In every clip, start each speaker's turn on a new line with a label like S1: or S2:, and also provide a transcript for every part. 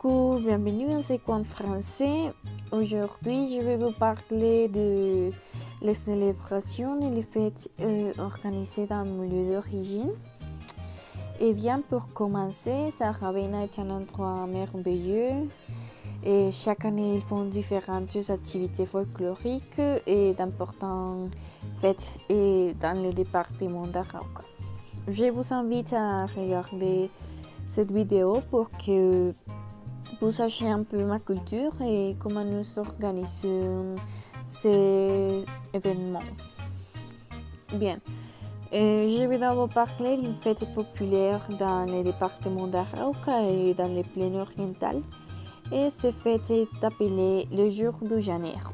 S1: coucou, bienvenue à C'est quoi en français. Aujourd'hui, je vais vous parler de les célébrations et les fêtes organisées dans mon lieu d'origine. Et bien, pour commencer, Saravena est un endroit merveilleux. Et chaque année, ils font différentes activités folkloriques et d'importantes fêtes et dans le département d'Arauca. Je vous invite à regarder cette vidéo pour que vous sachiez un peu ma culture et comment nous organisons ces événements. Bien, je vais d'abord parler d'une fête populaire dans le département d'Arauca et dans les plaines orientales. Et cette fête est appelée le jour de Janeiro.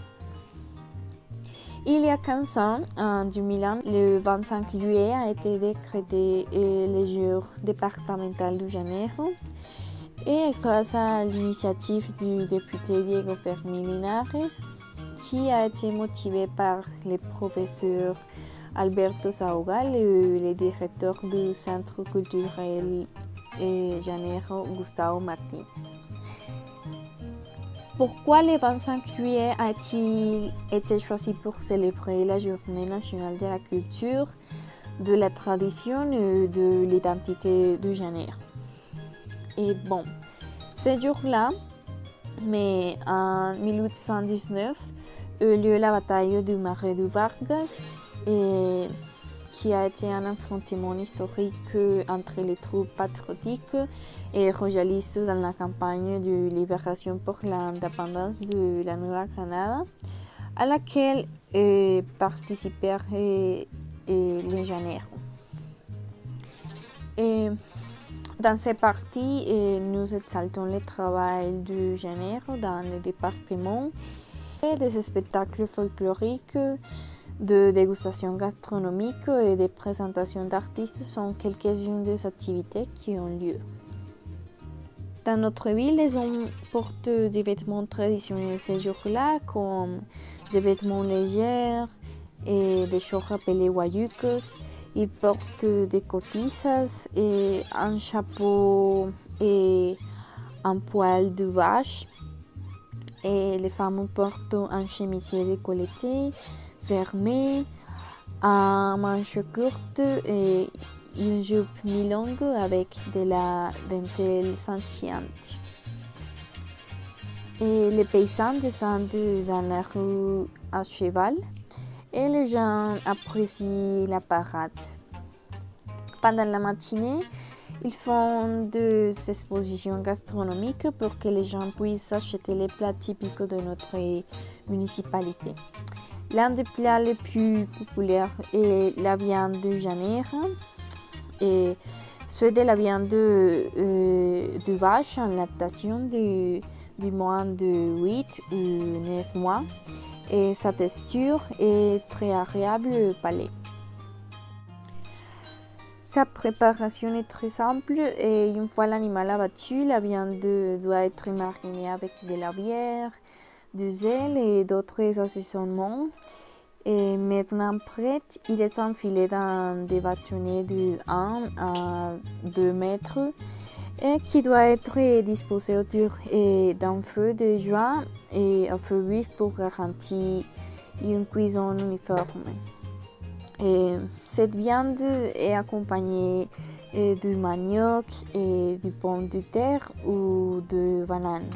S1: Il y a 15 ans, en 2001, le 25 juillet a été décrété le jour départemental de Janeiro. Et grâce à l'initiative du député Diego Fermi Linares, qui a été motivé par le professeur Alberto Saugal, le directeur du Centre culturel Janeiro, Gustavo Martínez. Pourquoi le 25 juillet a-t-il été choisi pour célébrer la Journée nationale de la culture, de la tradition et de l'identité de Janeiro? Et bon, ce jour-là, mais en 1819, eut lieu la bataille du Marais de Vargas, qui a été un affrontement historique entre les troupes patriotiques et royalistes dans la campagne de libération pour l'indépendance de la Nouvelle-Grenade, à laquelle participèrent les Janeiro. Dans ces parties, nous exaltons le travail de Janeiro dans le département et des spectacles folkloriques, de dégustation gastronomique et de présentation d'artistes sont quelques-unes des activités qui ont lieu. Dans notre ville, les hommes portent des vêtements traditionnels ces jours-là, comme des vêtements légers et des shorts appelés wayucos. Ils portent des cotisas et un chapeau et un poil de vache. Et les femmes portent un chemisier décolleté, fermé, un manche courte et une jupe mi-longue avec de la dentelle scintillante. Et les paysans descendent dans la rue à cheval et les gens apprécient la parade. Pendant la matinée, ils font des expositions gastronomiques pour que les gens puissent acheter les plats typiques de notre municipalité. L'un des plats les plus populaires est la viande de Janeiro, et c'est de la viande de vache en lactation du moins de 8 ou 9 mois, et sa texture est très agréable au palais. Sa préparation est très simple et une fois l'animal abattu, la viande doit être marinée avec de la bière, du sel et d'autres assaisonnements. Et maintenant prêt, il est enfilé dans des bâtonnets de 1 à 2 mètres et qui doit être disposé autour d'un feu de joie et à feu vif pour garantir une cuisson uniforme. Et cette viande est accompagnée du manioc et du pomme de terre ou de banane.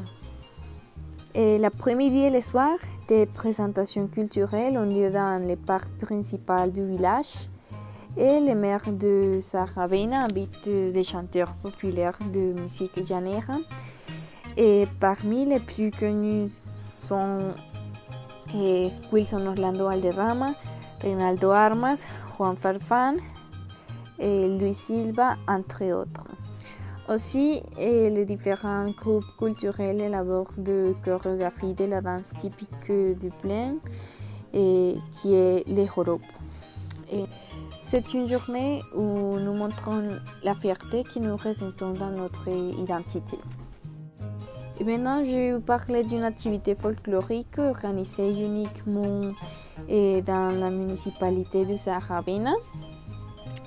S1: Et l'après-midi et le soir, des présentations culturelles ont lieu dans le parc principal du village. Et le maire de Saravena invite des chanteurs populaires de musique janeira. Et parmi les plus connus sont Wilson Orlando Valderrama, Reinaldo Armas, Juan Farfán et Luis Silva, entre autres. Aussi, les différents groupes culturels élaborent des chorégraphies de la danse typique du plain, qui est le joropo. C'est une journée où nous montrons la fierté que nous ressentons dans notre identité. Et maintenant, je vais vous parler d'une activité folklorique organisée uniquement dans la municipalité de Saravena.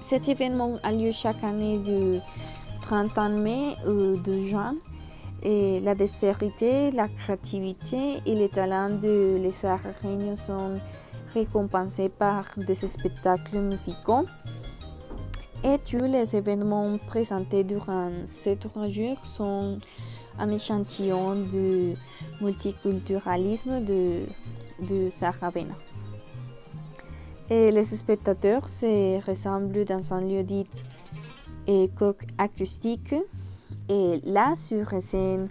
S1: Cet événement a lieu chaque année du 30 mai ou de juin Et la dextérité, la créativité et les talents de les Argentins sont récompensés par des spectacles musicaux. Et tous les événements présentés durant ces 3 jours sont un échantillon du multiculturalisme de Saravena. Et les spectateurs se rassemblent dans un lieu dit acoustique. Et là, sur scène,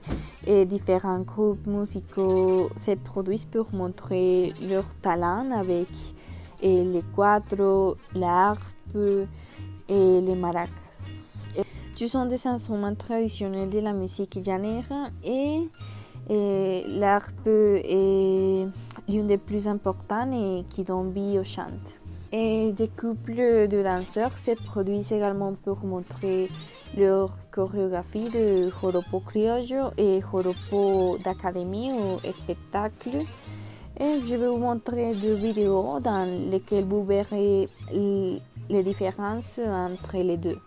S1: différents groupes musicaux se produisent pour montrer leur talent avec les cuatro, l'harpe et les maracas. Ce sont des instruments traditionnels de la musique llanera et l'harpe est l'une des plus importantes et qui donne vie au chant. Et des couples de danseurs se produisent également pour montrer leur chorégraphie de joropo criollo et joropo d'académie ou spectacle. Et je vais vous montrer 2 vidéos dans lesquelles vous verrez les différences entre les deux.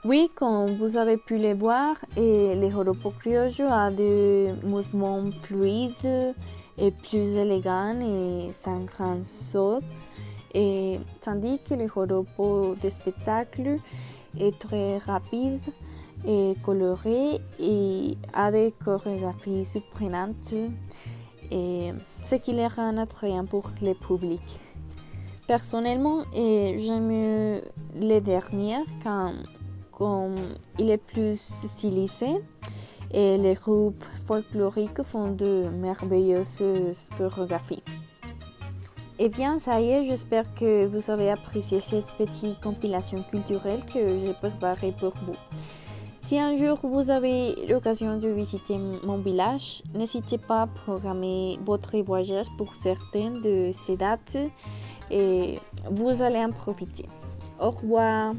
S1: Oui, comme vous avez pu le voir, le joropo criollo a des mouvements fluides et plus élégants et sans grand saut, tandis que le joropo de spectacle est très rapide et coloré et a des chorégraphies surprenantes, ce qui les rend attrayants pour le public. Personnellement, j'aime les dernières comme il est plus stylisé et les groupes folkloriques font de merveilleuses chorégraphies. Et bien, ça y est, j'espère que vous avez apprécié cette petite compilation culturelle que j'ai préparée pour vous. Si un jour vous avez l'occasion de visiter mon village, n'hésitez pas à programmer votre voyage pour certaines de ces dates et vous allez en profiter. Au revoir!